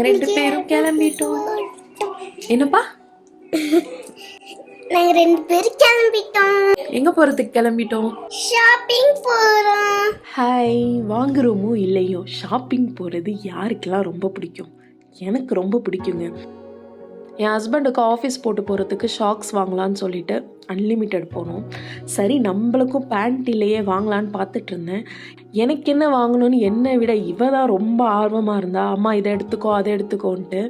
ரெண்டு பேரும் கிளம்பிட்டோம். என்னப்பா? நாங்க ரெண்டு பேரும் கிளம்பிட்டோம். எங்க போறதுக்கு கிளம்பிட்டோம்? ஷாப்பிங் போறோம். ஹாய். வாங்குறோமோ இல்லையோ ஷாப்பிங் போறது யாருக்கெல்லாம் ரொம்ப பிடிக்கும்? எனக்கு ரொம்ப பிடிக்குங்க. என் ஹஸ்பண்டுக்கு ஆஃபீஸ் போட்டு போகிறதுக்கு ஷாக்ஸ் வாங்கலான்னு சொல்லிட்டு அன்லிமிட்டெட் போனோம். சரி நம்மளுக்கும் பேண்ட் இல்லையே வாங்கலான்னு பார்த்துட்டு இருந்தேன். எனக்கு என்ன வாங்கணும்னு என்னை விட இவ தான் ரொம்ப ஆர்வமாக இருந்தா. அம்மா இதை எடுத்துக்கோ அதை எடுத்துக்கோன்ட்டு.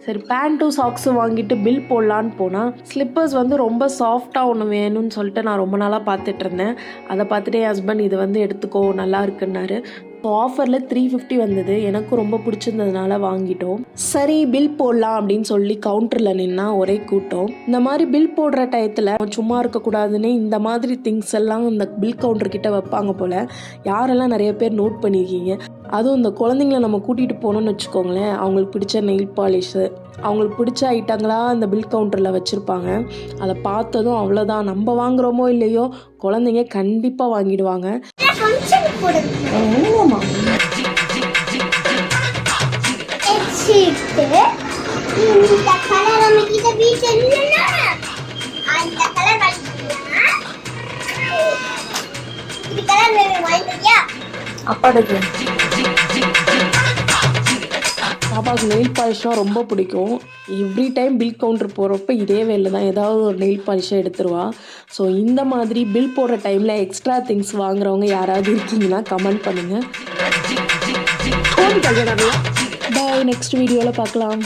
சரி பேண்ட்டும் சாக்ஸும் வாங்கிட்டு பில் போடலான்னு போனால் ஸ்லிப்பர்ஸ் வந்து ரொம்ப சாஃப்டாக ஒன்று வேணும்னு சொல்லிட்டு நான் ரொம்ப நாளாக பார்த்துட்டு இருந்தேன். அதை பார்த்துட்டு என் ஹஸ்பண்ட் இது வந்து எடுத்துக்கோ நல்லா இருக்குன்னாரு. ஸோ ஆஃபரில் 350 வந்தது. எனக்கும் ரொம்ப பிடிச்சிருந்ததுனால வாங்கிட்டோம். சரி பில் போடலாம் அப்படின்னு சொல்லி கவுண்டரில் நின்னா ஒரே கூட்டம். இந்த மாதிரி பில் போடுற டயத்தில் சும்மா இருக்கக்கூடாதுன்னு இந்த மாதிரி திங்ஸ் எல்லாம் இந்த பில் கவுண்டர்கிட்ட வைப்பாங்க போல். யாரெல்லாம் நிறைய பேர் நோட் பண்ணியிருக்கீங்க. அதுவும் இந்த குழந்தைங்கள நம்ம கூட்டிகிட்டு போகணுன்னு வச்சுக்கோங்களேன், அவங்களுக்கு பிடிச்ச நெயில் பாலிஷு அவங்களுக்கு பிடிச்ச ஐட்டங்களாக இந்த பில் கவுண்டரில் வச்சுருப்பாங்க. அதை பார்த்ததும் அவ்வளோதான், நம்ம வாங்குகிறோமோ இல்லையோ குழந்தைங்க கண்டிப்பாக வாங்கிடுவாங்க. அப்பாடுக்கு பாப்பாவுக்கு நெயில் பாலிஷ்லாம் ரொம்ப பிடிக்கும். எவ்ரி டைம் பில் கவுண்டர் போகிறப்ப இதே வேலை தான், ஏதாவது ஒரு நெயில் பாலிஷை எடுத்துருவா. ஸோ இந்த மாதிரி பில் போடுற டைமில் எக்ஸ்ட்ரா திங்ஸ் வாங்குறவங்க யாராவது இருக்கீங்கன்னா கமெண்ட் பண்ணுங்கள். பாய், நெக்ஸ்ட் வீடியோவில் பார்க்கலாம்.